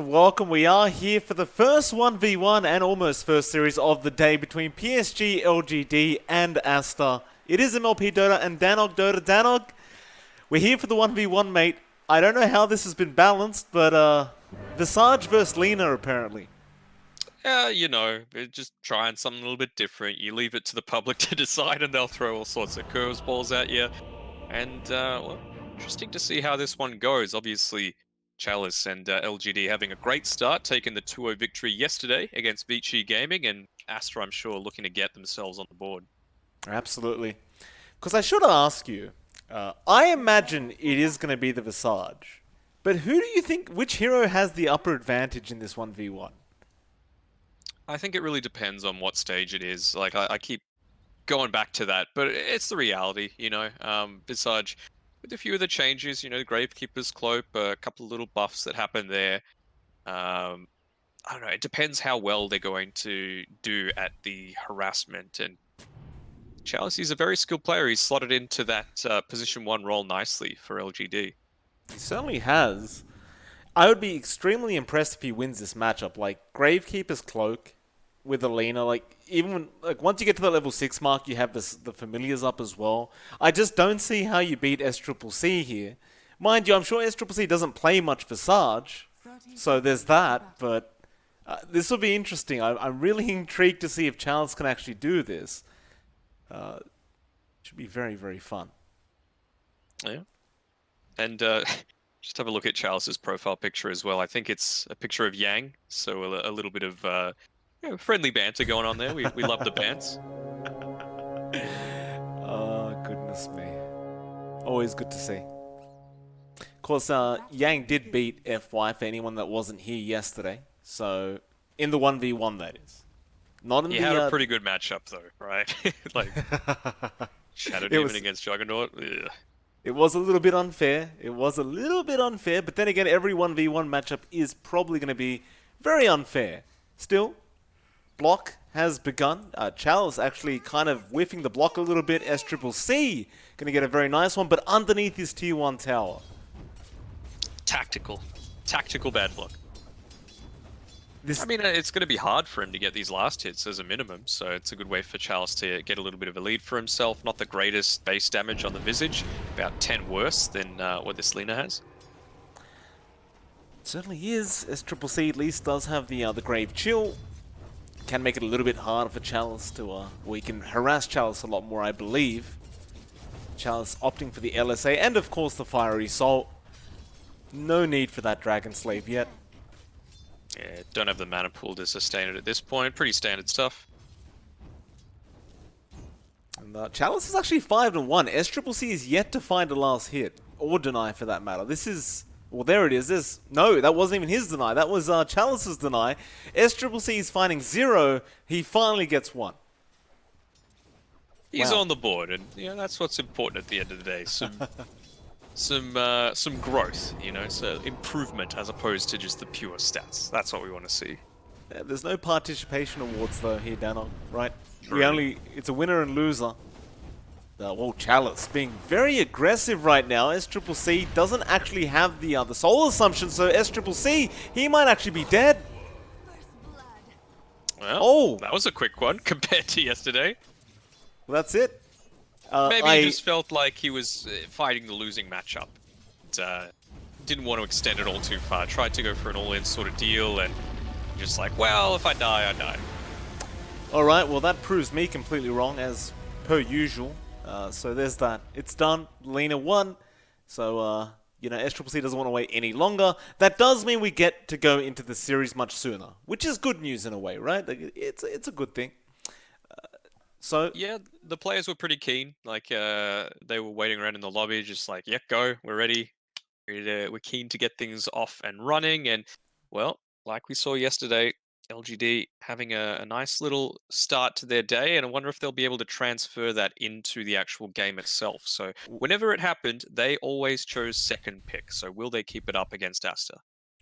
Welcome, we are here for the first 1v1 and almost first series of the day between PSG.LGD and Aster. It is MLP Dota and Danog Dota. Danog, we're here for the 1v1, mate. I don't know how this has been balanced, but Visage versus Lena, apparently. Yeah, you know, they're just trying something a little bit different. You leave it to the public to decide and they'll throw all sorts of curveballs at you. And, well, interesting to see how this one goes. Obviously, Chalice and LGD having a great start, taking the 2-0 victory yesterday against Vici Gaming, and Aster, I'm sure, looking to get themselves on the board. Absolutely. Because I should ask you, I imagine it is going to be the Visage. But who do you think, which hero has the upper advantage in this 1v1? I think it really depends on what stage it is. Like, I keep going back to that, but it's the reality, you know. Visage, with a few of the changes, you know, Gravekeeper's Cloak, a couple of little buffs that happen there. I don't know, it depends how well they're going to do at the harassment. And Chalice is a very skilled player. He's slotted into that position 1 role nicely for LGD. He certainly has. I would be extremely impressed if he wins this matchup. Like, Gravekeeper's Cloak with Alina, like, even when, like, once you get to the level 6 mark, you have the familiars up as well. I just don't see how you beat SCCC here. Mind you, I'm sure SCCC doesn't play much Visage, so there's that, but this will be interesting. I'm really intrigued to see if Chalice can actually do this. Should be very, very fun. Yeah. And just have a look at Chalice's profile picture as well. I think it's a picture of Yang, so a little bit of friendly banter going on there. We love the bants. Oh, goodness me. Always good to see. Of course, Yang did beat FY for anyone that wasn't here yesterday. So, in the 1v1, that is. Not in he the... had a pretty good matchup, though, right? Like, Shadow Demon against Juggernaut. Ugh. It was a little bit unfair. It was a little bit unfair, but then again, every 1v1 matchup is probably going to be very unfair. Still, block has begun. Chalice actually kind of whiffing the block a little bit. SCCC going to get a very nice one, but underneath his tier 1 tower. Tactical bad luck. I mean, it's going to be hard for him to get these last hits as a minimum, so it's a good way for Chalice to get a little bit of a lead for himself. Not the greatest base damage on the Visage, about 10 worse than what this Lena has. It certainly is. SCCC at least does have the Grave Chill. Can make it a little bit harder for Chalice to, we can harass Chalice a lot more, I believe. Chalice opting for the LSA, and of course the Fiery Soul. No need for that Dragon Slave yet. Yeah, don't have the mana pool to sustain it at this point. Pretty standard stuff. And Chalice is actually 5-1. SCCC is yet to find a last hit, or deny for that matter. This is... Well, there it is. No, that wasn't even his deny. That was Chalice's deny. SCCC is finding 0. He finally gets 1. He's on the board, and that's what's important at the end of the day. Some growth, so improvement as opposed to just the pure stats. That's what we want to see. Yeah, there's no participation awards though here, Danog, right? True. It's a winner and loser. Well, Chalice being very aggressive right now. SCCC doesn't actually have the soul assumption, so SCCC, he might actually be dead. Well, that was a quick one compared to yesterday. Well, that's it. Maybe he just felt like he was fighting the losing matchup. Didn't want to extend it all too far. Tried to go for an all-in sort of deal, and just like, well, if I die, I die. Alright, well that proves me completely wrong, as per usual. So there's that. It's done. Lena won. So, SCCC doesn't want to wait any longer. That does mean we get to go into the series much sooner, which is good news in a way, right? Like, it's a good thing. So yeah, the players were pretty keen. Like they were waiting around in the lobby, just like, "Yeah, go. We're ready. We're keen to get things off and running." And well, like we saw yesterday, LGD having a nice little start to their day, and I wonder if they'll be able to transfer that into the actual game itself. So whenever it happened, they always chose second pick. So will they keep it up against Aster?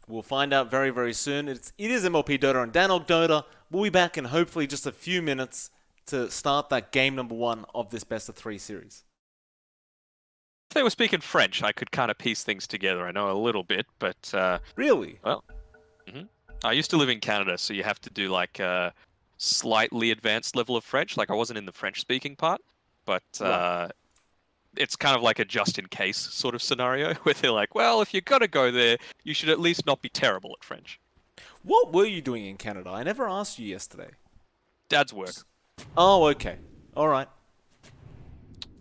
We'll find out very, very soon. It is MLP Dota and Danog Dota. We'll be back in hopefully just a few minutes to start that game number 1 of this best of 3 series. If they were speaking French, I could kind of piece things together. I know a little bit, but Really? well, I used to live in Canada, so you have to do like a slightly advanced level of French. Like I wasn't in the French-speaking part, but Right. it's kind of like a just-in-case sort of scenario where they're like, well, if you're gonna go there, you should at least not be terrible at French. What were you doing in Canada? I never asked you yesterday. Dad's work. Oh, okay. All right.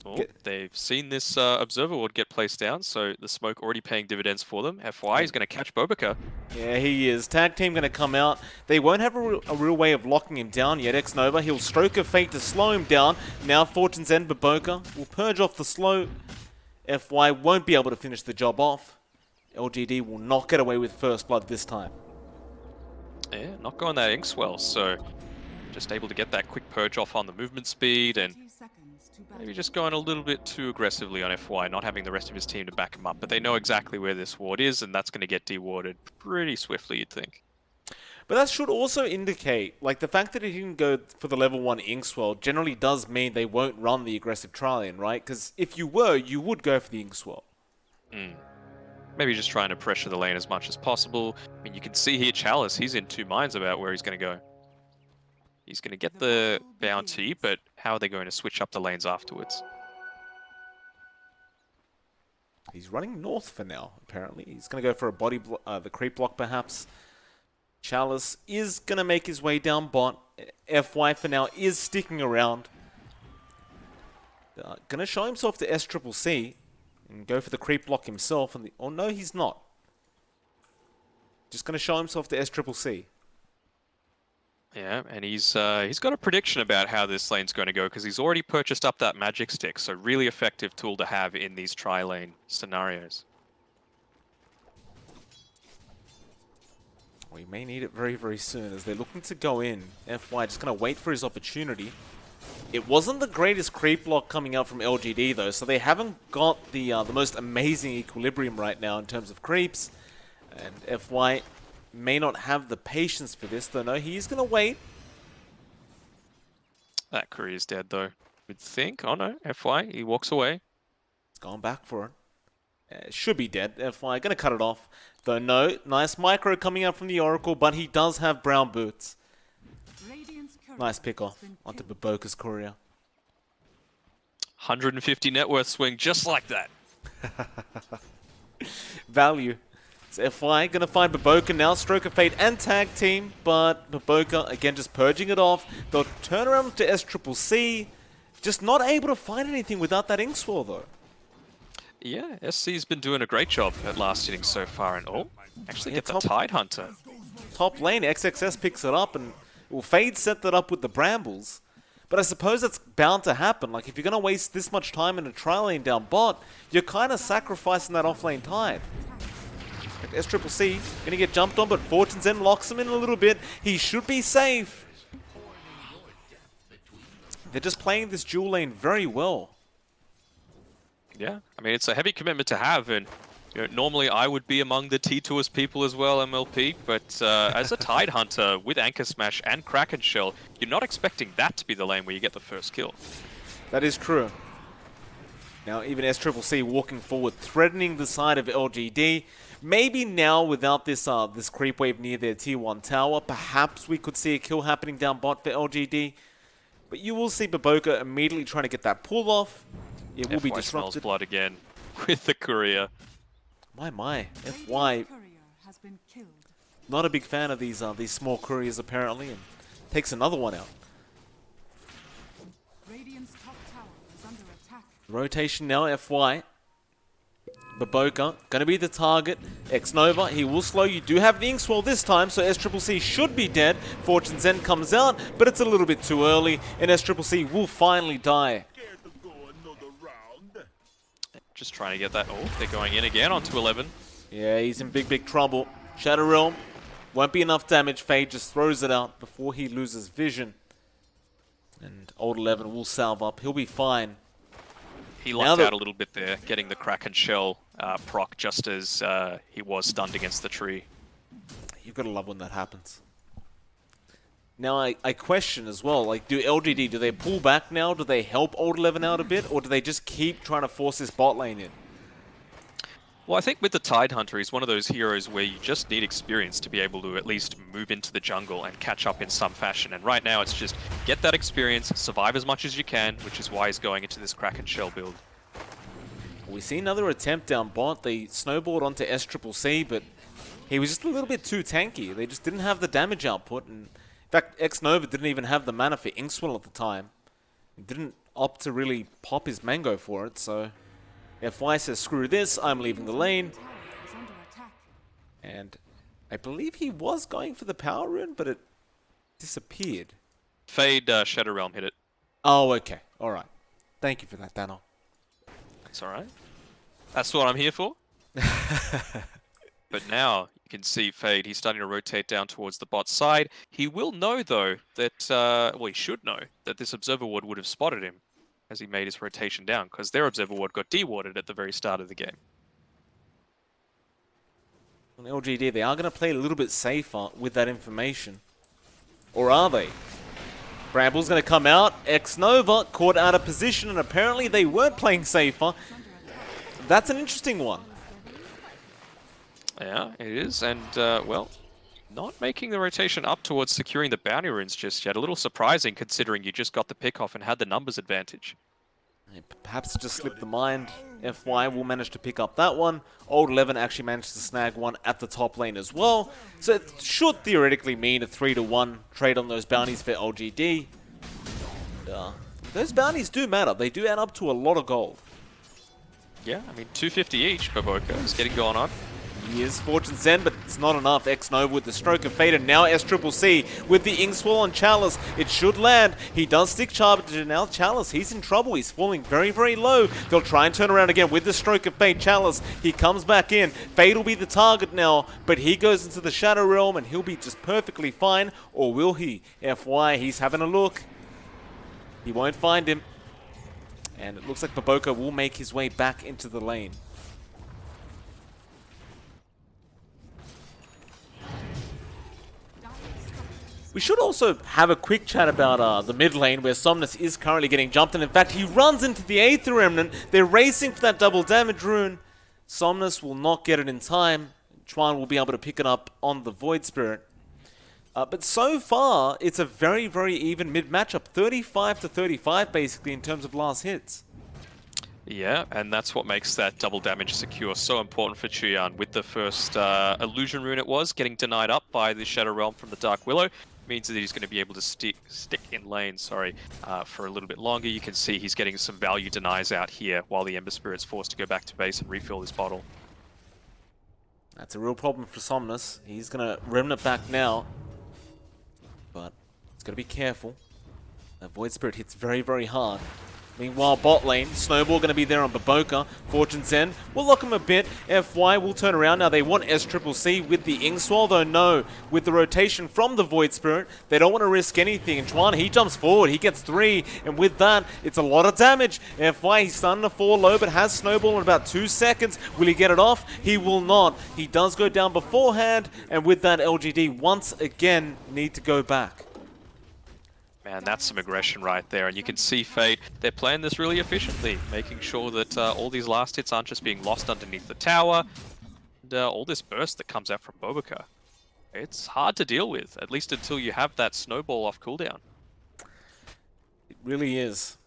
Oh, they've seen this observer ward get placed down, so the smoke already paying dividends for them. FY is going to catch Bobica. Yeah, he is. Tag team going to come out. They won't have a real way of locking him down yet. X-Nova, he'll stroke a fate to slow him down. Now Fortune's End, Baboka will purge off the slow. FY won't be able to finish the job off. LGD will not get away with first blood this time. Yeah, not going that Inkswell, so just able to get that quick purge off on the movement speed and maybe just going a little bit too aggressively on FY, not having the rest of his team to back him up. But they know exactly where this ward is, and that's going to get dewarded pretty swiftly, you'd think. But that should also indicate, like, the fact that he didn't go for the level 1 Inkswell generally does mean they won't run the aggressive Trillion, right? Because if you were, you would go for the Inkswell. Maybe just trying to pressure the lane as much as possible. I mean, you can see here Chalice, he's in two minds about where he's going to go. He's going to get the bounty, but how are they going to switch up the lanes afterwards? He's running north for now, apparently. He's going to go for a body the creep block, perhaps. Chalice is going to make his way down bot. FY for now is sticking around. Going to show himself to SCCC and go for the creep block himself. And oh, no, he's not. Just going to show himself to SCCC. Yeah, and he's got a prediction about how this lane's going to go because he's already purchased up that magic stick, so really effective tool to have in these tri-lane scenarios. We may need it very, very soon as they're looking to go in. FY just going to wait for his opportunity. It wasn't the greatest creep block coming out from LGD though, so they haven't got the most amazing equilibrium right now in terms of creeps. And FY may not have the patience for this, though. No, he's going to wait. That career's dead, though. You'd think. Oh, no. FY, he walks away. He's gone back for it. Should be dead. FY going to cut it off. Though, no. Nice micro coming out from the Oracle, but he does have brown boots. Nice pick off onto Baboka's courier. 150 net worth swing, just like that. Value. So FY going to find Baboka now, Stroke of Fate and Tag Team, but Baboka, again, just purging it off. They'll turn around to SCCC, just not able to find anything without that Inkswell, though. Yeah, SC's been doing a great job at last hitting so far, and actually get the Tide Hunter. Top lane, XXS picks it up, and well, Fade set that up with the Brambles. But I suppose that's bound to happen. Like, if you're going to waste this much time in a tri-lane down bot, you're kind of sacrificing that off-lane Tide. SCCC going to get jumped on, but Fortune's End locks him in a little bit. He should be safe. They're just playing this dual lane very well. Yeah, I mean, it's a heavy commitment to have, and you know, normally I would be among the T2S people as well, MLP, but as a Tide Hunter with Anchor Smash and Kraken Shell, you're not expecting that to be the lane where you get the first kill. That is true. Now, even SCCC walking forward, threatening the side of LGD. Maybe now, without this this creep wave near their tier 1 tower, perhaps we could see a kill happening down bot for LGD. But you will see Baboka immediately trying to get that pull off. It will be disrupted. Smells blood again with the courier. My. FY. Not a big fan of these small couriers apparently, and takes another one out. Rotation now, FY. Baboka, going to be the target. X-Nova, he will slow. You do have the Inkswell this time, so SCCC should be dead. Fortune's End comes out, but it's a little bit too early, and SCCC will finally die. Just trying to get that. Oh, they're going in again onto 11. Yeah, he's in big, big trouble. Shadow Realm, won't be enough damage. Fade just throws it out before he loses vision. And Old 11 will salve up. He'll be fine. He lucked out a little bit there, getting the Kraken Shell proc just as he was stunned against the tree. You've got to love when that happens. Now, I question as well, like, do LGD, do they pull back now? Do they help Old 11 out a bit? Or do they just keep trying to force this bot lane in? Well, I think with the Tidehunter, he's one of those heroes where you just need experience to be able to at least move into the jungle and catch up in some fashion. And right now, it's just get that experience, survive as much as you can, which is why he's going into this Kraken Shell build. We see another attempt down bot. They snowballed onto S-C-C, but he was just a little bit too tanky. They just didn't have the damage output. And in fact, X-Nova didn't even have the mana for Inkswell at the time. He didn't opt to really pop his mango for it, so FY says, screw this, I'm leaving the lane. And I believe he was going for the power rune, but it disappeared. Fade Shadow Realm hit it. Oh, okay. Alright. Thank you for that, Dano. That's alright. That's what I'm here for. But now you can see Fade, he's starting to rotate down towards the bot side. He will know, though, that, well, he should know that this Observer Ward would have spotted him as he made his rotation down, because their Observer Ward got dewarded at the very start of the game. On LGD, they are going to play a little bit safer with that information. Or are they? Bramble's going to come out. X-Nova caught out of position, and apparently they weren't playing safer. That's an interesting one. Yeah, it is, and, well, not making the rotation up towards securing the bounty runes just yet. A little surprising considering you just got the pick off and had the numbers advantage. Perhaps it just slipped the mind. FY will manage to pick up that one. Old 11 actually managed to snag one at the top lane as well. So it should theoretically mean a 3-to-1 trade on those bounties for LGD. And, those bounties do matter. They do add up to a lot of gold. Yeah, I mean, 250 each, Baboka is getting going on. He is Fortune's End, but it's not enough. X-Nova with the Stroke of Fate, and now S-C-C with the Inkswell on Chalice. It should land. He does stick Charge, but now Chalice, he's in trouble. He's falling very, very low. They'll try and turn around again with the Stroke of Fate. Chalice, he comes back in. Fate will be the target now, but he goes into the Shadow Realm, and he'll be just perfectly fine. Or will he? FY, he's having a look. He won't find him. And it looks like Baboka will make his way back into the lane. We should also have a quick chat about the mid lane where Somnus is currently getting jumped, and in fact he runs into the Aether Remnant. They're racing for that double damage rune. Somnus will not get it in time. Chuan will be able to pick it up on the Void Spirit. But so far, it's a very, very even mid matchup. 35-35 basically in terms of last hits. Yeah, and that's what makes that double damage secure so important for Chuyan. With the first illusion rune it was, getting denied up by the Shadow Realm from the Dark Willow, means that he's going to be able to stick in lane, for a little bit longer. You can see he's getting some value denies out here while the Ember Spirit's forced to go back to base and refill this bottle. That's a real problem for Somnus. He's going to Remnant back now, but he's got to be careful. That Void Spirit hits very, very hard. Meanwhile, bot lane, Snowball going to be there on Baboka. Fortune's End will lock him a bit. FY will turn around. Now they want S-C-C with the Inkswell, though no. With the rotation from the Void Spirit, they don't want to risk anything. And Chuan, he jumps forward. He gets 3. And with that, it's a lot of damage. FY, he's starting to fall low, but has Snowball in about 2 seconds. Will he get it off? He will not. He does go down beforehand. And with that, LGD once again need to go back. Man, that's some aggression right there, and you can see Fade, they're playing this really efficiently, making sure that all these last hits aren't just being lost underneath the tower, and all this burst that comes out from Baboka. It's hard to deal with, at least until you have that snowball off cooldown. It really is.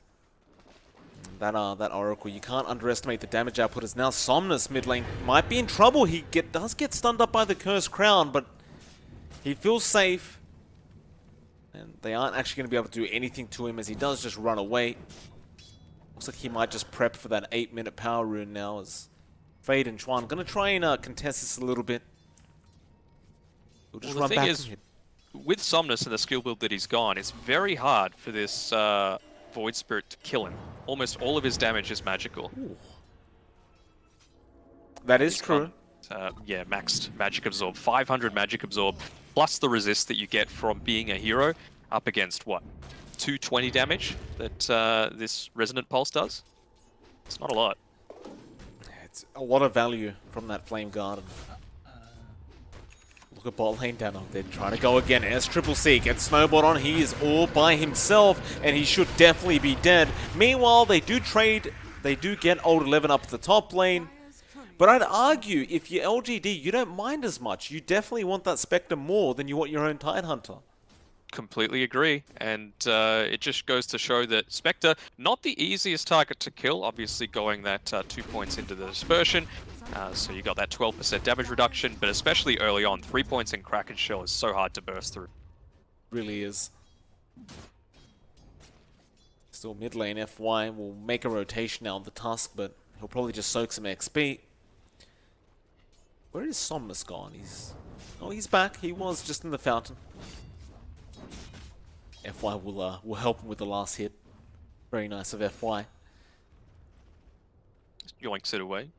That Oracle, you can't underestimate the damage output, as now Somnus mid lane might be in trouble. He does get stunned up by the Cursed Crown, but he feels safe. And they aren't actually going to be able to do anything to him as he does just run away. Looks like he might just prep for that 8-minute power rune now as Fade and Chuan going to try and contest this a little bit. He'll just run back. The thing is, with Somnus and the skill build that he's gone, it's very hard for this Void Spirit to kill him. Almost all of his damage is magical. Ooh. That is true. Yeah, maxed Magic Absorb. 500 Magic Absorb, plus the resist that you get from being a hero, up against, what, 220 damage that this Resonant Pulse does? It's not a lot. It's a lot of value from that Flame Garden. Look at bot lane down. They're trying to go again. S-C-C gets snowballed on. He is all by himself, and he should definitely be dead. Meanwhile, they do trade. They do get Old 11 up the top lane. But I'd argue if you're LGD, you don't mind as much. You definitely want that Spectre more than you want your own Tidehunter. Completely agree, and it just goes to show that Spectre, not the easiest target to kill, obviously going that 2 points into the dispersion, so you got that 12% damage reduction, but especially early on, 3 points in Kraken Shell is so hard to burst through. Really is. Still mid lane, FY will make a rotation now on the Tusk, but he'll probably just soak some XP. Where is Somnus gone? He's back. He was just in the fountain. FY will help him with the last hit. Very nice of FY. Yoinks it away.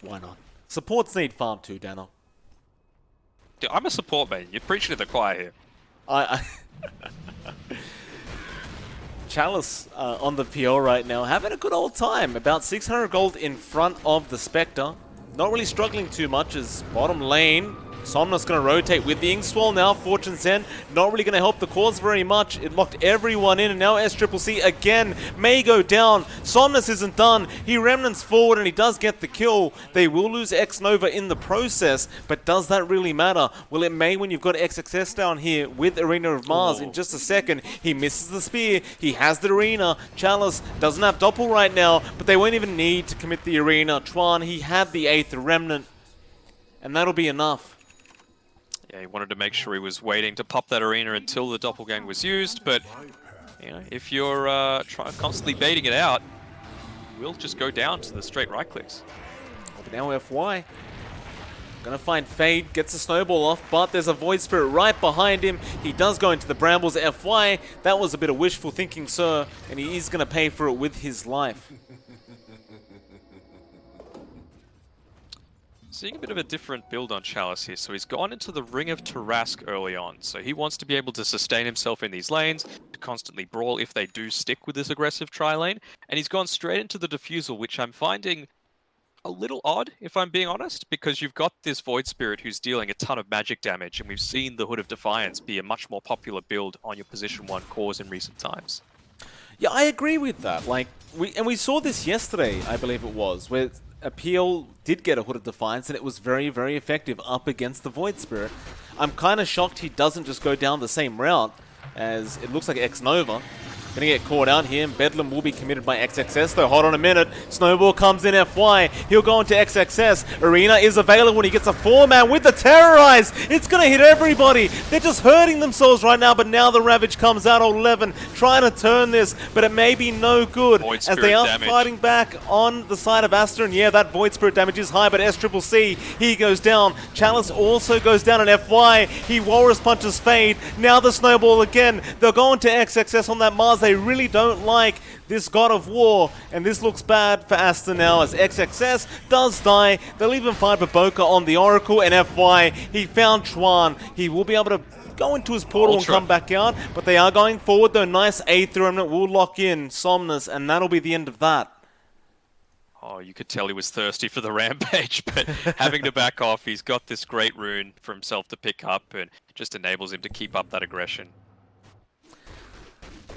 Why not? Supports need farm too, Dano. Dude, I'm a support man. You're preaching to the choir here. I Chalice on the PL right now, having a good old time. About 600 gold in front of the Spectre. Not really struggling too much as bottom lane. Somnus going to rotate with the Inkswell now. Fortune's End not really going to help the cause very much. It locked everyone in, and now SCCC again may go down. Somnus isn't done. He remnants forward and he does get the kill. They will lose X-Nova in the process, but does that really matter? Well, it may when you've got XXS down here with Arena of Mars. In just a second, he misses the spear. He has the Arena. Chalice doesn't have Doppel right now, but they won't even need to commit the Arena. Chuan, he had the 8th Remnant, and that'll be enough. Yeah, he wanted to make sure he was waiting to pop that Arena until the Doppelgang was used, but you know, if you're constantly baiting it out, you will just go down to the straight right clicks. But now FY gonna find Fade, gets a snowball off, but there's a Void Spirit right behind him. He does go into the brambles. FY, that was a bit of wishful thinking, sir, and he is gonna pay for it with his life. Seeing a bit of a different build on Chalice here. So he's gone into the Ring of Tarask early on. So he wants to be able to sustain himself in these lanes, to constantly brawl if they do stick with this aggressive tri-lane. And he's gone straight into the Diffusal, which I'm finding a little odd, if I'm being honest, because you've got this Void Spirit who's dealing a ton of magic damage, and we've seen the Hood of Defiance be a much more popular build on your Position 1 cores in recent times. Yeah, I agree with that. Like, we saw this yesterday, I believe it was, where Appeal did get a Hood of Defiance, and it was very, very effective up against the Void Spirit. I'm kind of shocked he doesn't just go down the same route, as it looks like X-Nova. Gonna get caught out here, and Bedlam will be committed by XXS, though. Hold on a minute. Snowball comes in FY. He'll go into XXS. Arena is available when he gets a 4-man with the Terrorize. It's gonna hit everybody. They're just hurting themselves right now, but now the Ravage comes out. 11 trying to turn this, but it may be no good as they are fighting back on the side of Aster. And yeah, that Void Spirit damage is high, but SCCC, he goes down. Chalice also goes down in FY. He Walrus punches Fade. Now the Snowball again. They'll go into XXS on that Mars. They really don't like this God of War, and this looks bad for Aster now as XXS does die. They'll even find Baboka on the Oracle, and FY, he found Chuan. He will be able to go into his portal and come back out, but they are going forward though. Nice 8th Remnant will lock in Somnus, and that'll be the end of that. Oh, you could tell he was thirsty for the Rampage, but having to back off, he's got this great rune for himself to pick up, and just enables him to keep up that aggression.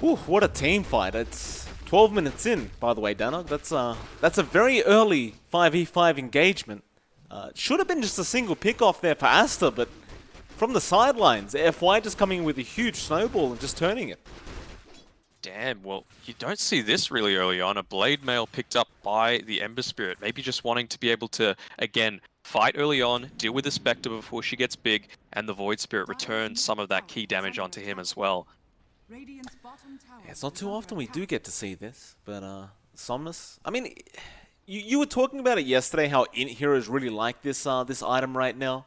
Ooh, what a team fight. It's 12 minutes in, by the way, Dano. That's a very early 5v5 engagement. Should have been just a single pick-off there for Aster, but from the sidelines, FY just coming in with a huge snowball and just turning it. Damn, well, you don't see this really early on. A Blade Mail picked up by the Ember Spirit, maybe just wanting to be able to, again, fight early on, deal with the Spectre before she gets big, and the Void Spirit returns some of that key damage onto him as well. Yeah, it's not too often we do get to see this, but Somnus, I mean, you were talking about it yesterday, how heroes really like this this item right now.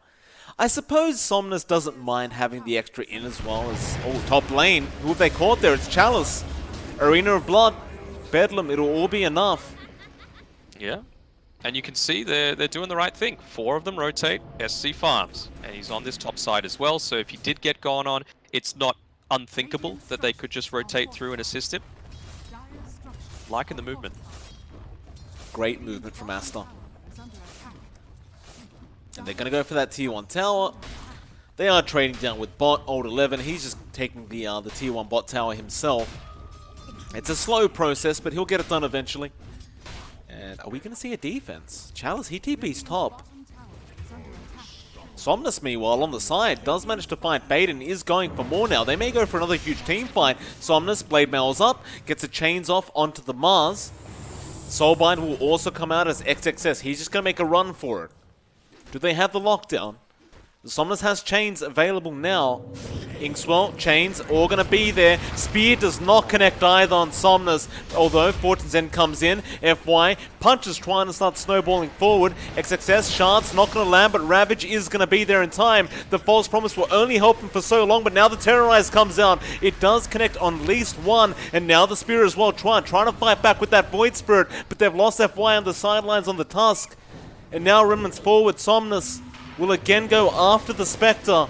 I suppose Somnus doesn't mind having the extra in as well as, oh, top lane. Who have they caught there? It's Chalice. Arena of Blood. Bedlam, it'll all be enough. Yeah, and you can see they're doing the right thing. 4 of them rotate, SC farms, and he's on this top side as well, so if he did get gone on, it's not unthinkable that they could just rotate through and assist him. Liking the movement. Great movement from Aster. And they're going to go for that tier 1 tower. They are trading down with bot, old 11. He's just taking the tier 1 bot tower himself. It's a slow process, but he'll get it done eventually. And are we going to see a defense? Chalice, he TP's top. Somnus, meanwhile, on the side, does manage to find bait and is going for more now. They may go for another huge team fight. Somnus, blade mails up, gets the chains off onto the Mars. Soulbind will also come out as XXS. He's just going to make a run for it. Do they have the lockdown? Somnus has chains available now. Inkswell, chains, all going to be there. Spear does not connect either on Somnus, although Fortune's End comes in. FY, punches trying to start snowballing forward. XXS, shards, not going to land, but Ravage is going to be there in time. The False Promise will only help him for so long, but now the Terrorize comes out. It does connect on at least one, and now the Spear as well, trying to fight back with that Void Spirit, but they've lost FY on the sidelines on the Tusk. And now Remnants forward, Somnus will again go after the Spectre.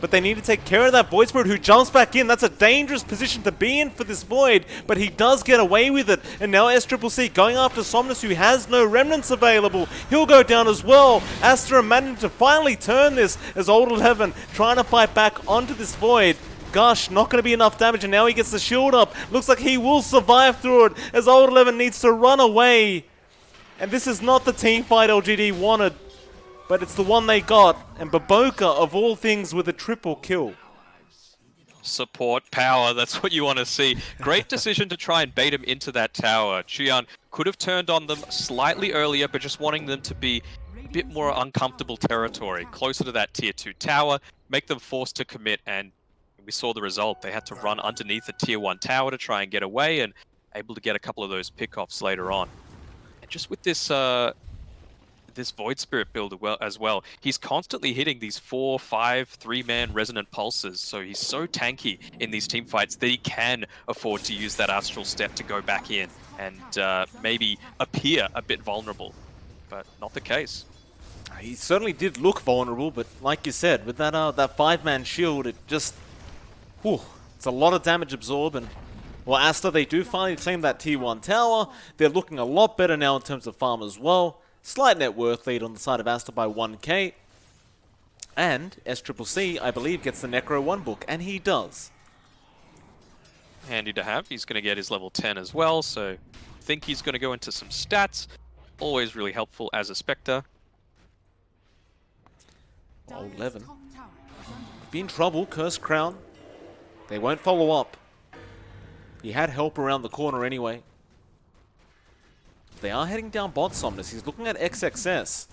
But they need to take care of that Void Spirit who jumps back in. That's a dangerous position to be in for this Void, but he does get away with it. And now SCCC going after Somnus, who has no Remnants available. He'll go down as well. Aster managing to finally turn this as Old 11 trying to fight back onto this Void. Gosh, not going to be enough damage, and now he gets the shield up. Looks like he will survive through it as Old 11 needs to run away. And this is not the team fight LGD wanted, but it's the one they got, and Baboka, of all things, with a triple kill. Support, power, that's what you want to see. Great decision to try and bait him into that tower. Chuyan could have turned on them slightly earlier, but just wanting them to be a bit more uncomfortable territory, closer to that tier 2 tower, make them forced to commit, and we saw the result. They had to run underneath the tier 1 tower to try and get away, and able to get a couple of those pickoffs later on. And just with this this Void Spirit build as well, he's constantly hitting these 4, 5, 3-man resonant pulses, so he's so tanky in these team fights that he can afford to use that Astral Step to go back in and maybe appear a bit vulnerable, but not the case. He certainly did look vulnerable, but like you said, with that 5-man shield, it just... whew, it's a lot of damage absorbed, and well, Aster, they do finally claim that tier 1 tower. They're looking a lot better now in terms of farm as well. Slight net worth lead on the side of Aster by 1k. And SCCC, I believe, gets the Necro 1 book, and he does. Handy to have. He's going to get his level 10 as well, so I think he's going to go into some stats. Always really helpful as a Spectre. Old 11. Be in trouble, Cursed Crown. They won't follow up. He had help around the corner anyway. They are heading down bot Somnus. He's looking at XXS.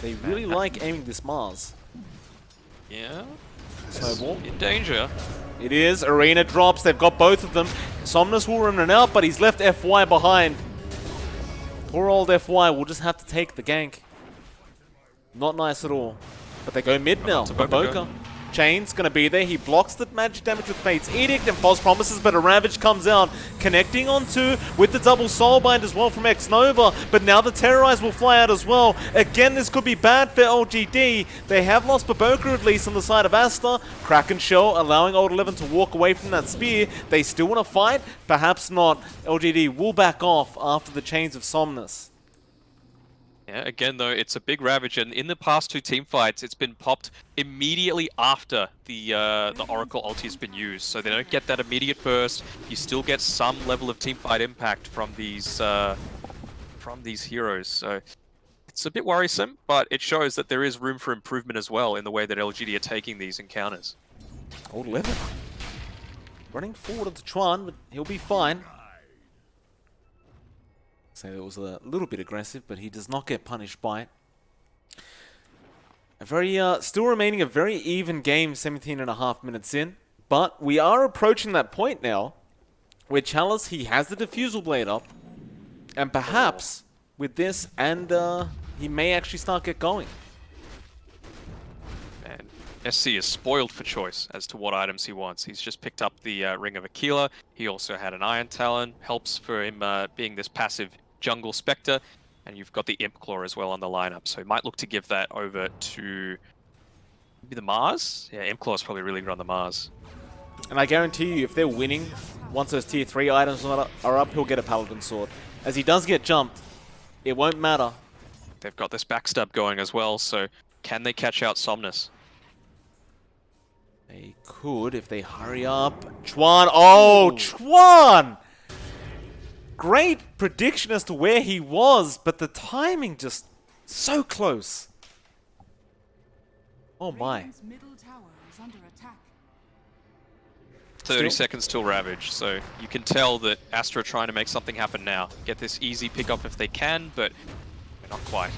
They really like aiming this Mars. Yeah. Snowball. In danger. It is. Arena drops. They've got both of them. Somnus will run it out, but he's left FY behind. Poor old FY will just have to take the gank. Not nice at all. But they go mid now. Baboka. Chain's gonna be there. He blocks the magic damage with Fate's Edict and False Promises, but a Ravage comes out, connecting onto with the double Soulbind as well from X-Nova. But now the Terrorize will fly out as well. Again, this could be bad for LGD. They have lost Baboka at least on the side of Aster. Kraken Shell allowing Old 11 to walk away from that spear. They still want to fight? Perhaps not. LGD will back off after the chains of Somnus. Yeah, again though, it's a big Ravage, and in the past 2 team fights, it's been popped immediately after the Oracle ulti has been used, so they don't get that immediate burst. You still get some level of team fight impact from these heroes, so it's a bit worrisome, but it shows that there is room for improvement as well in the way that LGD are taking these encounters. Old 11 running forward onto Chuan, but he'll be fine. So it was a little bit aggressive, but he does not get punished by it. A very, still remaining a very even game, 17.5 minutes in. But we are approaching that point now where Chalice, he has the Diffusal Blade up. And perhaps with this, and he may actually start get going. And SC is spoiled for choice as to what items he wants. He's just picked up the Ring of Aquila. He also had an Iron Talon. Helps for him being this passive jungle Spectre, and you've got the Imp Claw as well on the lineup, so he might look to give that over to maybe the Mars? Yeah, Imp Claw is probably really good on the Mars. And I guarantee you, if they're winning, once those tier 3 items are up, he'll get a Paladin Sword. As he does get jumped, it won't matter. They've got this backstab going as well, so can they catch out Somnus? They could if they hurry up. Chuan! Oh, Chuan! great prediction as to where he was, but the timing just so close. Oh my. Radiant's middle tower is under attack. 30 Still- seconds till Ravage, so you can tell that Aster are trying to make something happen now. Get this easy pick off if they can, but not quite.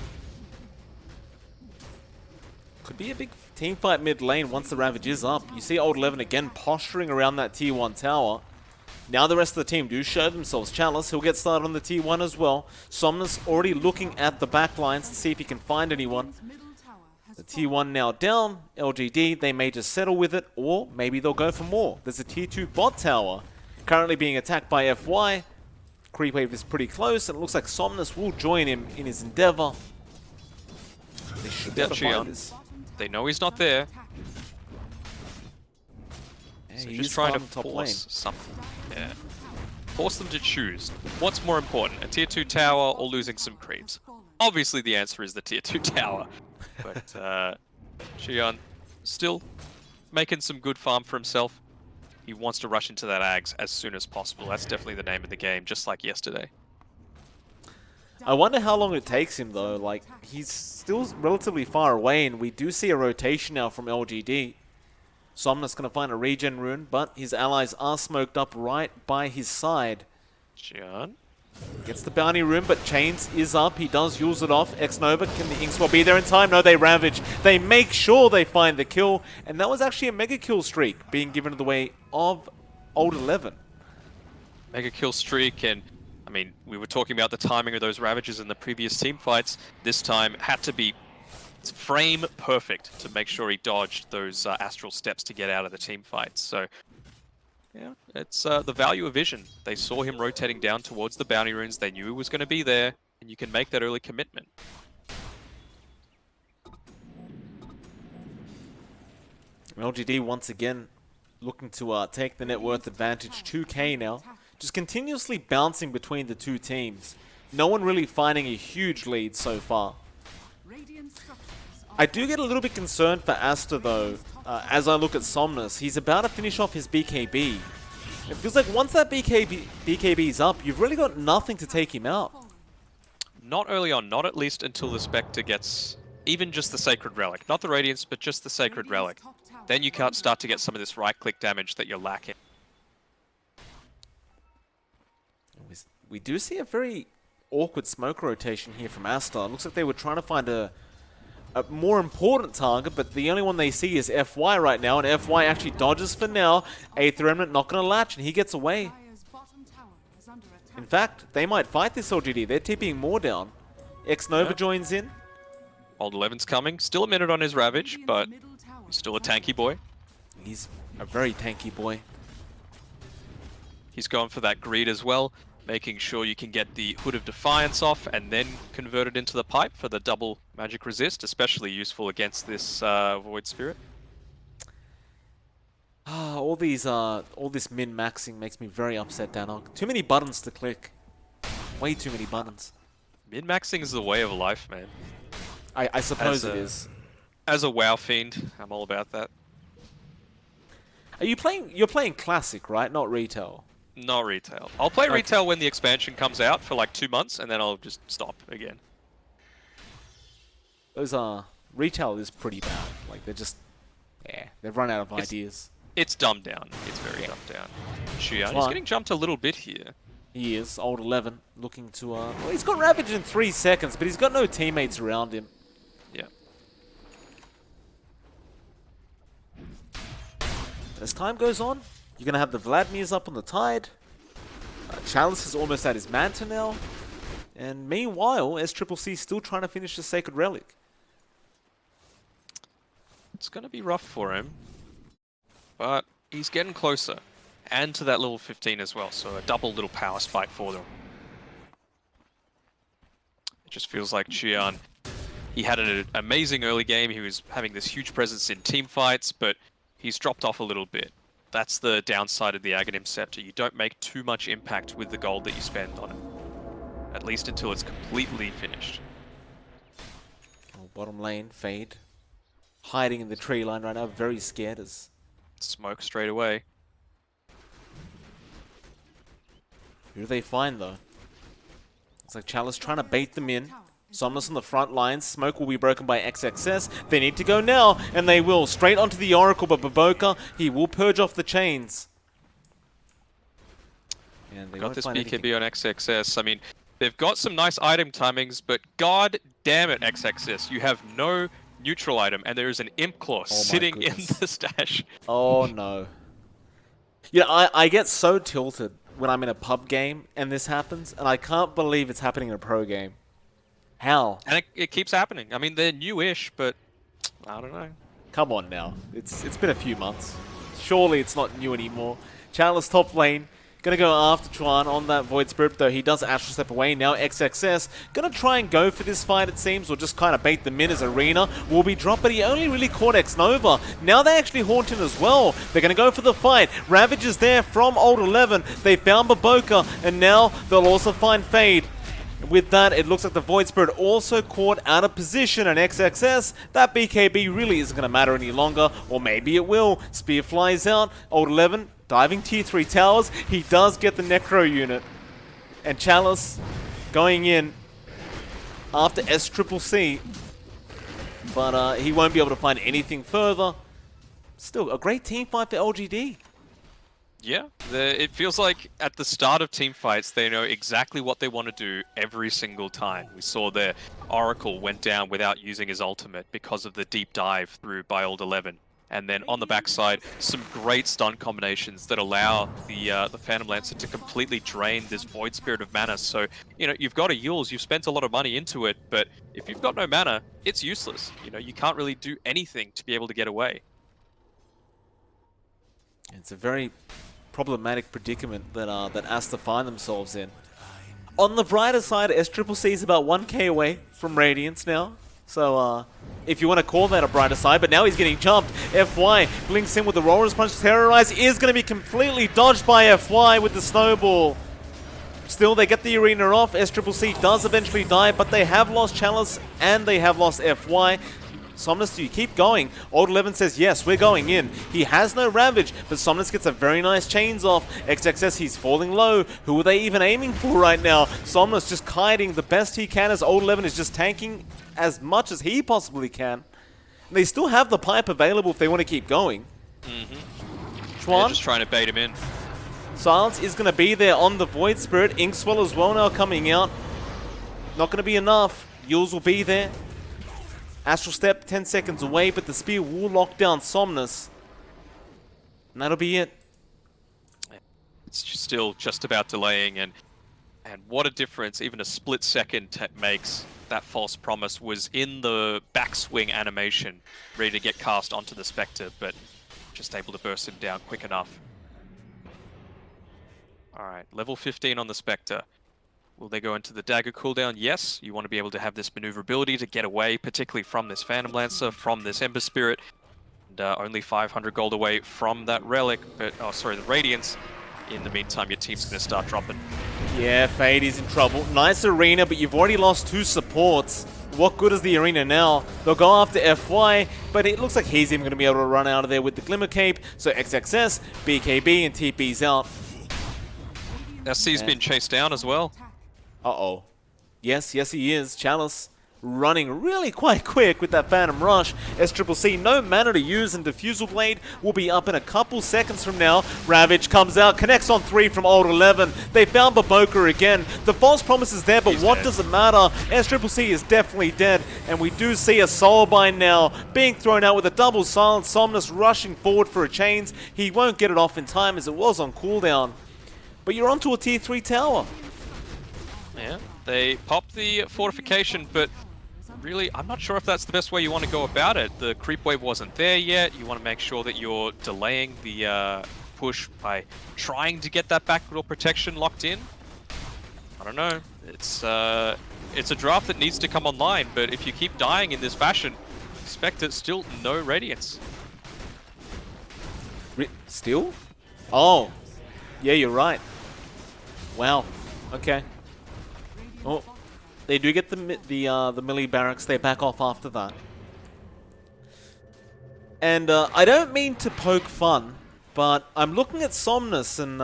Could be a big team fight mid lane once the Ravage is up. You see Old 11 again posturing around that tier 1 tower. Now the rest of the team do show themselves. Chalice, he'll get started on the tier 1 as well. Somnus already looking at the back lines to see if he can find anyone. Radiant's middle tower has The tier 1 now down. LGD, they may just settle with it, or maybe they'll go for more. There's a tier 2 bot tower currently being attacked by FY. Creep wave is pretty close, and it looks like Somnus will join him in his endeavor. They should be able to find this. They know he's not there, Yeah, so he just is trying to farming top lane. force something. Yeah. Force them to choose. What's more important, a tier 2 tower or losing some creeps? Obviously the answer is the tier 2 tower. But Xian still making some good farm for himself. He wants to rush into that Ags as soon as possible. That's definitely the name of the game, just like yesterday. I wonder how long it takes him though. Like, he's still relatively far away, and we do see a rotation now from LGD. Somnus gonna find a regen rune, but his allies are smoked up right by his side. Xian. Gets the bounty rune, but Chains is up. He does use it off. X-Nova, can the Ink Swap be there in time? No, they Ravage. They make sure they find the kill, and that was actually a mega kill streak being given to the way of Old 11. Mega kill streak, and I mean, we were talking about the timing of those Ravages in the previous team fights. This time had to be frame perfect to make sure he dodged those astral steps to get out of the team fights. So, yeah, it's the value of vision. They saw him rotating down towards the bounty runes. They knew he was going to be there, and you can make that early commitment. LGD once again looking to take the net worth advantage. 2k now. Just continuously bouncing between the two teams. No one really finding a huge lead so far. Radiant structures are I do get a little bit concerned for Aster though, as I look at Somnus. He's about to finish off his BKB. It feels like once that BKB's up, you've really got nothing to take him out. Not early on, not at least until the Spectre gets even just the Sacred Relic. Not the Radiance, but just the Sacred Relic. Then you can't start to get some of this right-click damage that you're lacking. We do see a very awkward smoke rotation here from Aster. Looks like they were trying to find a more important target, but the only one they see is FY right now, and FY actually dodges for now. Aether Remnant not going to latch, and he gets away. Dire's bottom tower is under attack. In fact, they might fight this LGD. They're TPing more down. X-Nova Yep. joins in. Old 11's coming. Still a minute on his Ravage, Radiant's but middle tower he's still a is under tanky boy. He's a very tanky boy. He's going for that greed as well, making sure you can get the Hood of Defiance off and then convert it into the pipe for the double magic resist, especially useful against this Void Spirit. All this min-maxing makes me very upset, Danog. Too many buttons to click. Way too many buttons. Min-maxing is the way of life, man. I suppose As it a- is. As a WoW fiend, I'm all about that. Are you playing? You're playing classic, right? Not retail. Not retail. I'll play Okay. retail when the expansion comes out for like 2 months, and then I'll just stop again. Those retail is pretty bad. Like they're just, yeah, they've run out of It's- ideas. It's dumbed down. It's very dumbed down. Xian, he's Fine. getting jumped a little bit here. He is Old 11, looking to well, he's got Ravage in 3 seconds, but he's got no teammates around him. Yeah. As time goes on, you're gonna have the Vladimirs up on the tide. Chalice is almost at his Manta now. And meanwhile, SCCC still trying to finish the Sacred Relic. It's going to be rough for him, but he's getting closer. And to that level 15 as well, so a double little power spike for them. It just feels like Xian, he had an amazing early game, he was having this huge presence in team fights, but he's dropped off a little bit. That's the downside of the Aghanim Scepter. You don't make too much impact with the gold that you spend on it. At least until it's completely finished. Oh, bottom lane, Fade. Hiding in the tree line right now, very scared as... Smoke straight away. Who do they find though? It's like Chalice trying to bait them in. Somnus on the front lines. Smoke will be broken by XXS. They need to go now, and they will. Straight onto the Oracle, but Baboka, he will purge off the chains. And they Got won't this find anything. BKB on XXS. I mean, they've got some nice item timings, but god damn it, XXS. You have no neutral item, and there is an Imp Claw sitting in goodness. the stash. Oh no. Yeah, I get so tilted when I'm in a pub game and this happens, and I can't believe it's happening in a pro game. How? And it keeps happening. I mean, they're newish, but I don't know. Come on now. It's been a few months. Surely it's not new anymore. Chalice top lane. Gonna go after Chuan on that Void Spirit, though he does Astral Step away. Now XXS gonna try and go for this fight, it seems, or just kind of bait them in as Arena will be dropped, but he only really caught X-Nova. Now they actually haunt him as well. They're gonna go for the fight. Ravage is there from Old 11. They found Baboka, and now they'll also find Fade. With that, it looks like the Void Spirit also caught out of position, and XXS, that BKB really isn't going to matter any longer, or maybe it will. Spear flies out, Old 11 diving tier 3 towers, he does get the Necro unit. And Chalice going in after SCCC, but he won't be able to find anything further. Still, a great team fight for LGD. Yeah, it feels like at the start of team fights, they know exactly what they want to do every single time. We saw their Oracle went down without using his ultimate because of the deep dive through by Old 11. And then on the backside, some great stun combinations that allow the Phantom Lancer to completely drain this Void Spirit of mana. So, you know, you've got a Yules, you've spent a lot of money into it, but if you've got no mana, it's useless. You know, you can't really do anything to be able to get away. It's a very problematic predicament that that Aster find themselves in. On the brighter side, SCCC is about 1k away from Radiance now. So, if you want to call that a brighter side, but now he's getting jumped. FY blinks in with the Roarer's Punch. Terrorize is going to be completely dodged by FY with the Snowball. Still, they get the arena off. SCCC does eventually die, but they have lost Chalice and they have lost FY. Somnus, do you keep going? Old 11 says, yes, we're going in. He has no Ravage, but Somnus gets a very nice chains off. XXS, he's falling low. Who are they even aiming for right now? Somnus just kiting the best he can as Old 11 is just tanking as much as he possibly can. And they still have the pipe available if they want to keep going. They're just trying to bait him in. Silence is going to be there on the Void Spirit. Inkswell as well now coming out. Not going to be enough. Yules will be there. Astral Step 10 seconds away, but the spear will lock down Somnus. And that'll be it. It's still just about delaying, and what a difference even a split second makes. That false promise was in the backswing animation, ready to get cast onto the Spectre, but just able to burst him down quick enough. Alright, level 15 on the Spectre. Will they go into the dagger cooldown? Yes, you want to be able to have this maneuverability to get away, particularly from this Phantom Lancer, from this Ember Spirit. And only 500 gold away from that relic, but, oh sorry, the Radiance. In the meantime, your team's going to start dropping. Yeah, Fade is in trouble. Nice arena, but you've already lost 2 supports. What good is the arena now? They'll go after FY, but it looks like he's even going to be able to run out of there with the Glimmer Cape. So XXS, BKB, and TP's out. SC's been chased down as well. Uh-oh. Yes, he is. Chalice running really quite quick with that Phantom Rush. SCCC, no mana to use, and Diffusal Blade will be up in a couple seconds from now. Ravage comes out, connects on 3 from Old 11. They found Baboka again. The false promise is there, but He's what dead. does it matter? SCCC is definitely dead, and we do see a Soulbind now being thrown out with a double silence. Somnus rushing forward for a chains. He won't get it off in time as it was on cooldown. But you're onto a tier 3 tower. Yeah, they popped the fortification, but really, I'm not sure if that's the best way you want to go about it. The creep wave wasn't there yet. You want to make sure that you're delaying the push by trying to get that backdoor protection locked in. I don't know. It's a draft that needs to come online, but if you keep dying in this fashion, expect it still no Radiance. Still? Oh. Yeah, you're right. Wow. Okay. Oh. They do get the melee barracks. They back off after that. And I don't mean to poke fun, but I'm looking at Somnus and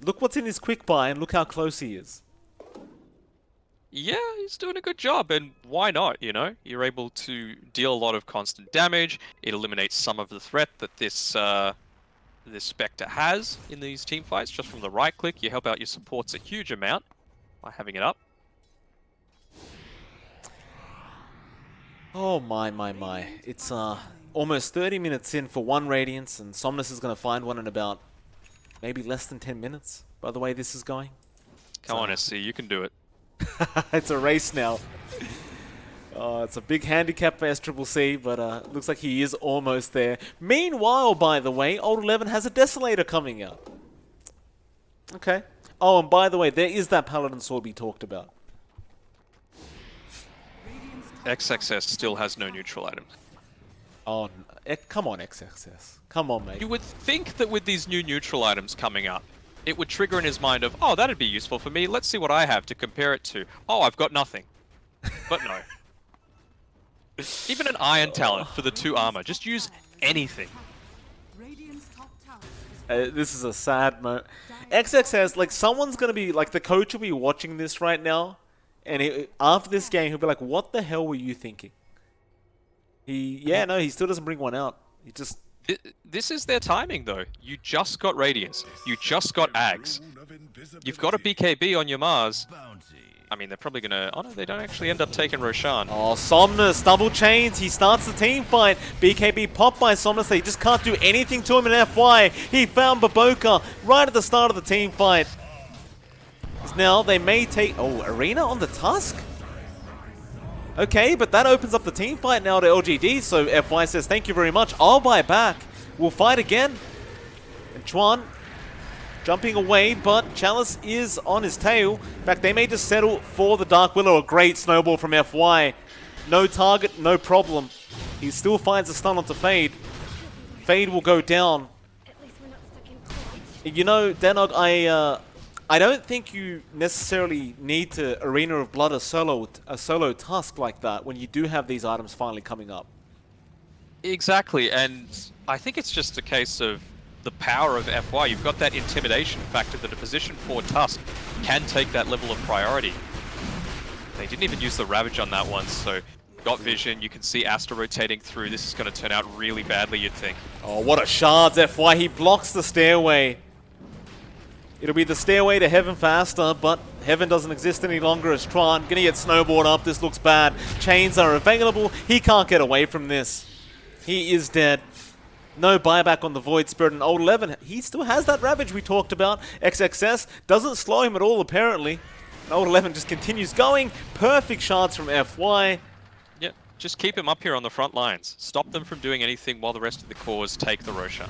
look what's in his quick buy and look how close he is. Yeah, he's doing a good job, and why not, you know? You're able to deal a lot of constant damage, it eliminates some of the threat that this Spectre has in these team fights, just from the right click. You help out your supports a huge amount by having it up. Oh my. It's almost 30 minutes in for one Radiance, and Somnus is going to find one in about maybe less than 10 minutes, by the way this is going. Come on, SC, you can do it. It's a race now. It's a big handicap for SCCC, but looks like he is almost there. Meanwhile, by the way, Old 11 has a Desolator coming out. Okay. Oh, and by the way, there is that Paladin Sword we talked about. XXS still has no neutral items. Oh, come on, XXS. Come on, mate. You would think that with these new neutral items coming up, it would trigger in his mind of, oh, that'd be useful for me. Let's see what I have to compare it to. Oh, I've got nothing. But no. Even an Iron Talent for the 2 armor. Just use anything. Radiant's top tower is This is a sad moment. XXS, like, someone's going to be, like, the coach will be watching this right now, and after this game, he'll be like, what the hell were you thinking? No, he still doesn't bring one out. He just... This is their timing, though. You just got Radiance. You just got Ags. You've got a BKB on your Mars. I mean, they're probably gonna... Oh, no, they don't actually end up taking Roshan. Oh, Somnus, double chains. He starts the team fight. BKB popped by Somnus. They just can't do anything to him in FY. He found Baboka right at the start of the team fight. Now, they may take... Oh, Arena on the Tusk? Okay, but that opens up the team fight now to LGD, so FY says, thank you very much, I'll buy back. We'll fight again. And Chuan jumping away, but Chalice is on his tail. In fact, they may just settle for the Dark Willow. A great snowball from FY. No target, no problem. He still finds a stun onto Fade. Fade will go down. You know, Danog, I don't think you necessarily need to Arena of Blood a solo Tusk like that when you do have these items finally coming up. Exactly, and I think it's just a case of the power of FY. You've got that intimidation factor that a position 4 Tusk can take that level of priority. They didn't even use the Ravage on that one, so got vision. You can see Aster rotating through. This is going to turn out really badly, you'd think. Oh, what a shards, FY. He blocks the stairway. It'll be the stairway to heaven for Aster, but heaven doesn't exist any longer as Tron. Gonna get snowboard up. This looks bad. Chains are available. He can't get away from this. He is dead. No buyback on the Void Spirit, and Old 11, he still has that Ravage we talked about. XXS doesn't slow him at all, apparently. And Old 11 just continues going. Perfect shards from FY. Yeah, just keep him up here on the front lines. Stop them from doing anything while the rest of the cores take the Roshan.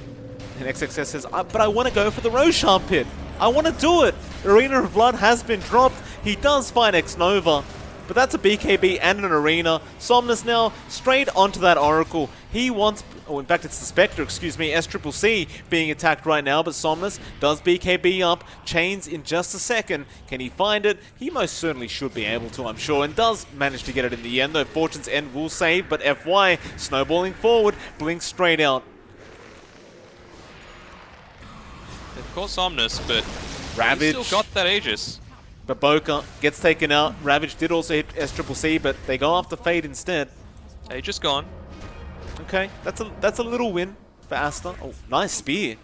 And XXS says, but I want to go for the Roshan pit. I want to do it. Arena of Blood has been dropped. He does find X-Nova, but that's a BKB and an Arena. Somnus now straight onto that Oracle. He wants, oh, in fact, it's the Spectre, excuse me, SCCC being attacked right now, but Somnus does BKB up. Chains in just a second. Can he find it? He most certainly should be able to, I'm sure, and does manage to get it in the end, though Fortune's End will save, but FY snowballing forward, blinks straight out. Of course, Somnus, but Ravage. he still got that Aegis. Baboka gets taken out. Ravage did also hit SCCC, but they go after Fade instead. Aegis gone. Okay, that's a little win for Aster. Oh, nice spear.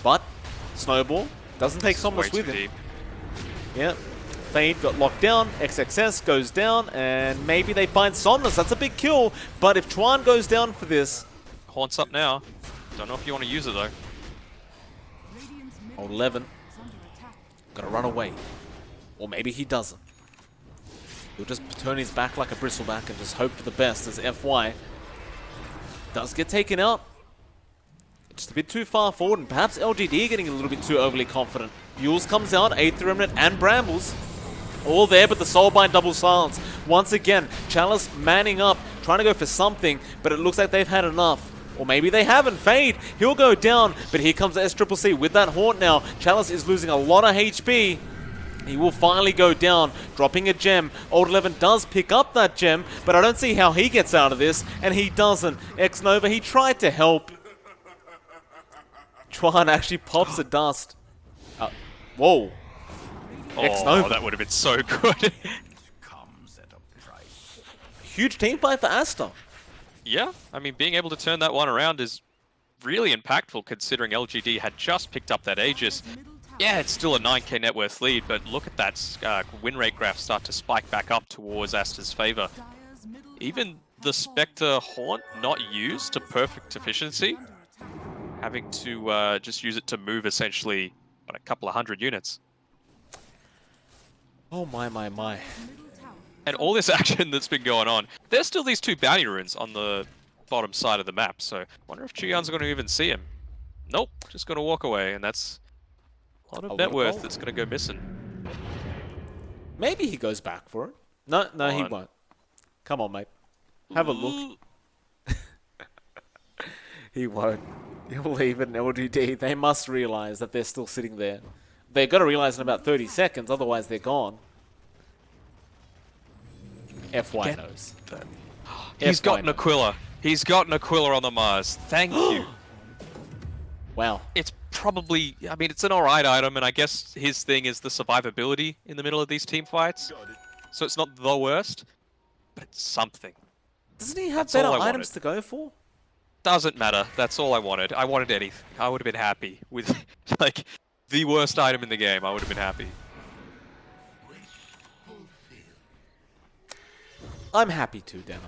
But Snowball doesn't take Somnus with him. Deep. Yeah. Fade got locked down. XXS goes down, and maybe they find Somnus. That's a big kill. But if Chuan goes down for this, Haunt's up now. Don't know if you want to use it though. Radiant's Old middle 11 is under attack. gotta run away. Or maybe he doesn't. He'll just turn his back like a bristleback and just hope for the best as FY does get taken out. Just a bit too far forward, and perhaps LGD getting a little bit too overly confident. Yules comes out, Aether Remnant and Brambles. All there, but the Soulbind double silence. Once again, Chalice manning up, trying to go for something, but it looks like they've had enough. Or maybe they haven't. Fade, he'll go down, but here comes SCCC with that Haunt now. Chalice is losing a lot of HP. He will finally go down, dropping a gem. Old 11 does pick up that gem, but I don't see how he gets out of this, and he doesn't. X-Nova, he tried to help. Chuan actually pops the dust. Whoa. X-Nova. that would have been so good. Huge team fight for Aster. Yeah, I mean, being able to turn that one around is really impactful considering LGD had just picked up that Aegis. Yeah, it's still a 9k net worth lead, but look at that win rate graph start to spike back up towards Aster's favor. Even the Spectre Haunt not used to perfect efficiency, having to just use it to move essentially a couple of hundred units. Oh my. And all this action that's been going on, there's still these 2 bounty runes on the bottom side of the map, so I wonder if Chuyon's going to even see him. Nope, just going to walk away, and that's a lot of net worth that's going to go missing. Maybe he goes back for it. No, he won't. Come on, mate. Have a look. He won't. He'll leave it in LGD. They must realize that they're still sitting there. They've got to realize in about 30 seconds, otherwise they're gone. FY knows. He's got an Aquila. He's got an Aquila on the Mars. Thank you. Wow. It's probably, I mean, it's an alright item, and I guess his thing is the survivability in the middle of these team fights. So it's not the worst, but it's something. Doesn't he have That's all better I wanted. items to go for? Doesn't matter. That's all I wanted. I wanted anything. I would have been happy with, like, the worst item in the game. I would have been happy. I'm happy too, Dano.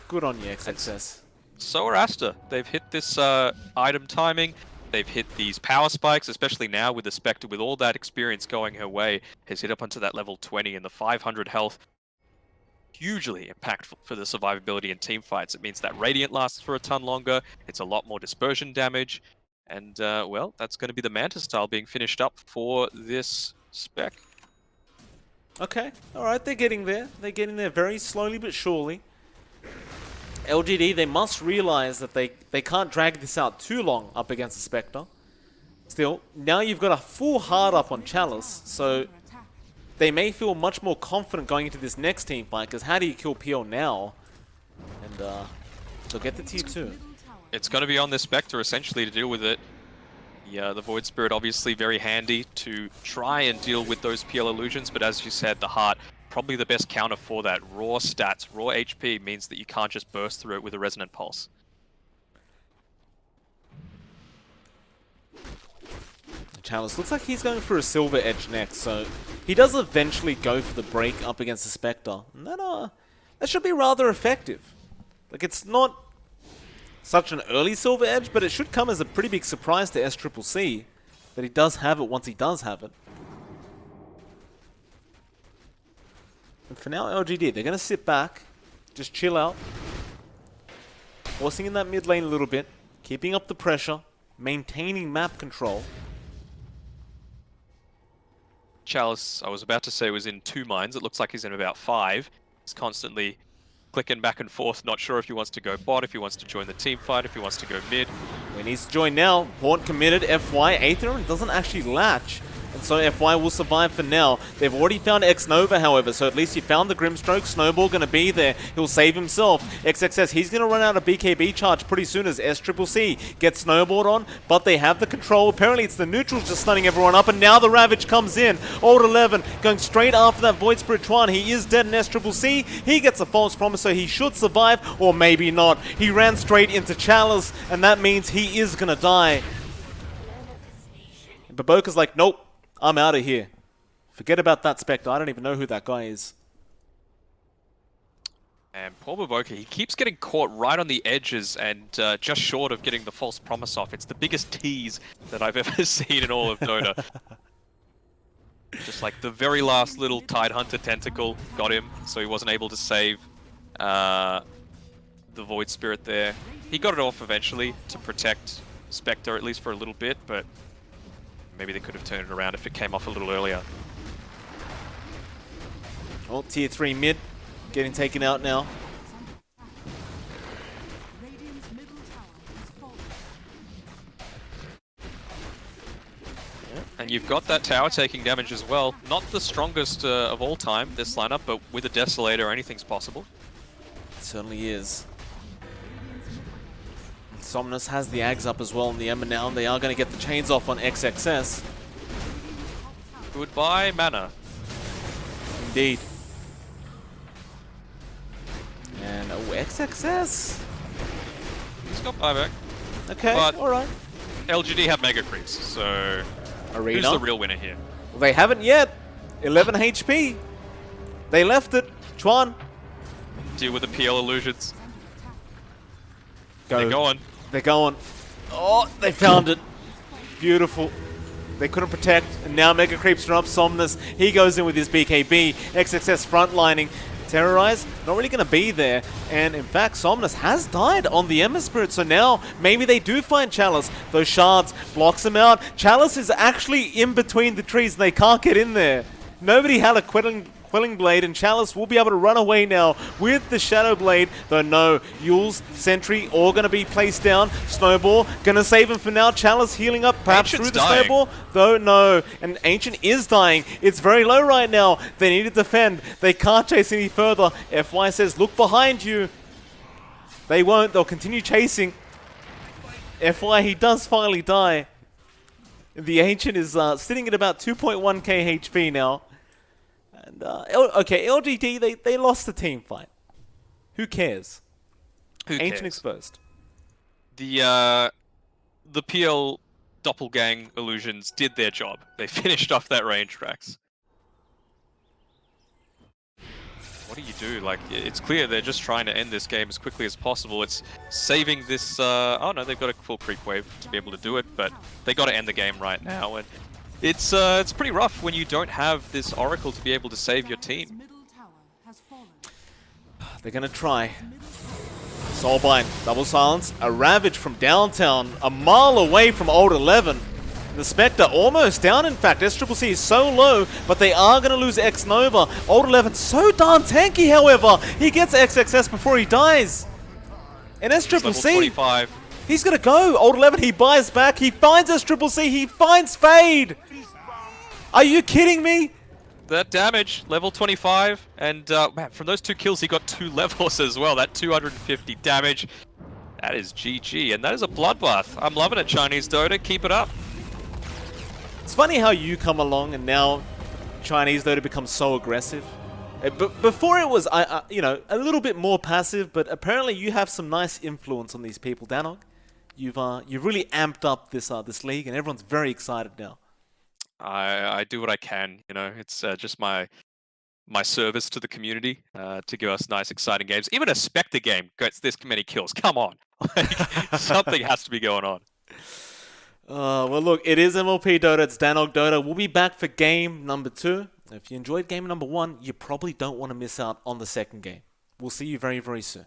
Good on you, XXS. So are Aster. They've hit this item timing. They've hit these power spikes, especially now with the Spectre, with all that experience going her way, has hit up onto that level 20 and the 500 health. Hugely impactful for the survivability in team fights. It means that Radiant lasts for a ton longer. It's a lot more dispersion damage. And, well, that's going to be the Mantis style being finished up for this spec. Okay, alright, they're getting there. They're getting there very slowly but surely. LGD, they must realize that they can't drag this out too long up against the Spectre. Still, now you've got a full hard up on Chalice, so they may feel much more confident going into this next team fight, because how do you kill PL now? And they'll get the tier 2. It's going to be on the Spectre essentially to deal with it. Yeah, the Void Spirit obviously very handy to try and deal with those PL illusions, but as you said, the Heart, probably the best counter for that. Raw stats, raw HP means that you can't just burst through it with a Resonant Pulse. Chalice looks like he's going for a Silver Edge next, so he does eventually go for the break up against the Spectre. And that should be rather effective. Like, it's not such an early Silver Edge, but it should come as a pretty big surprise to SCCC that he does have it once he does have it. And for now, LGD, they're going to sit back, just chill out, forcing in that mid lane a little bit, keeping up the pressure, maintaining map control. Chalice, I was about to say, was in 2 mines. It looks like he's in about 5. He's constantly clicking back and forth, not sure if he wants to go bot, if he wants to join the team fight, if he wants to go mid. He needs to join now. Haunt committed. FY. Aether doesn't actually latch. And so FY will survive for now. They've already found X-Nova, however, so at least he found the Grimstroke. Snowball going to be there. He'll save himself. XXS, he's going to run out of BKB charge pretty soon as SCCC gets snowballed on, but they have the control. Apparently it's the neutrals just stunning everyone up, and now the Ravage comes in. Old 11 going straight after that Void Spirit Tron. He is dead in SCCC. He gets a false promise, so he should survive, or maybe not. He ran straight into Chalice, and that means he is going to die. But Baboka's like, nope. I'm out of here. Forget about that Spectre. I don't even know who that guy is. And poor Baboka, he keeps getting caught right on the edges and just short of getting the false promise off. It's the biggest tease that I've ever seen in all of Dota. Just like the very last little Tidehunter tentacle got him, so he wasn't able to save the Void Spirit there. He got it off eventually to protect Spectre, at least for a little bit, but maybe they could have turned it around if it came off a little earlier. Oh, tier 3 mid getting taken out now. Radiant's middle tower is falling. And you've got that tower taking damage as well. Not the strongest of all time, this lineup, but with a Desolator, anything's possible. It certainly is. Somnus has the Ags up as well in the Ember now, and they are going to get the chains off on XXS. Goodbye, mana. Indeed. And XXS. He's got buyback. Okay, But- alright. LGD have mega creeps, so Arena. who's the real winner here? They haven't yet. 11 HP. They left it. Chuan. Deal with the PL illusions. Go. They're going. They're going. Oh, they found it. Beautiful. They couldn't protect, and now Mega Creeps are up. Somnus, he goes in with his BKB. XXS frontlining. Terrorize, not really going to be there. And in fact, Somnus has died on the Emma Spirit, so now maybe they do find Chalice. Those shards blocks him out. Chalice is actually in between the trees, and they can't get in there. Nobody had a Quelling Blade, and Chalice will be able to run away now with the Shadow Blade. Though no, Yule's Sentry all going to be placed down. Snowball going to save him for now. Chalice healing up perhaps Ancient's through the dying. Snowball. Though no, and Ancient is dying. It's very low right now. They need to defend. They can't chase any further. FY says, look behind you. They won't. They'll continue chasing. FY, he does finally die. The Ancient is sitting at about 2.1k HP now. And, okay, LGD, they lost the team fight. Who cares? Who Ancient cares? exposed. The PL doppelgang illusions did their job. They finished off that range tracks. What do you do? Like, it's clear they're just trying to end this game as quickly as possible. It's saving this, oh no, they've got a full creep wave to be able to do it, but they got to end the game right now. And it's pretty rough when you don't have this Oracle to be able to save your Dire's team. middle tower has fallen. They're going to try. Soulbind, double silence, a Ravage from downtown, a mile away from Old 11. The Spectre almost down, in fact. SCCC is so low, but they are going to lose X-Nova. Old 11 so darn tanky, however. He gets XXS before he dies. And It's level SCCC, 25. he's going to go. Old 11, he buys back. He finds SCCC. He finds Fade. Are you kidding me? That damage, level 25, and man, from those 2 kills he got 2 levels as well. That 250 damage, that is GG, and that is a bloodbath. I'm loving it, Chinese Dota. Keep it up. It's funny how you come along and now Chinese Dota becomes so aggressive. But before it was, you know, a little bit more passive, but apparently you have some nice influence on these people, Danog. You've really amped up this league, and everyone's very excited now. I do what I can, you know. It's just my service to the community to give us nice, exciting games. Even a Spectre game gets this many kills. Come on, like, something has to be going on. Well, look, it is MLP Dota. It's Danog Dota. We'll be back for game number 2. If you enjoyed game number 1, you probably don't want to miss out on the second game. We'll see you very, very soon.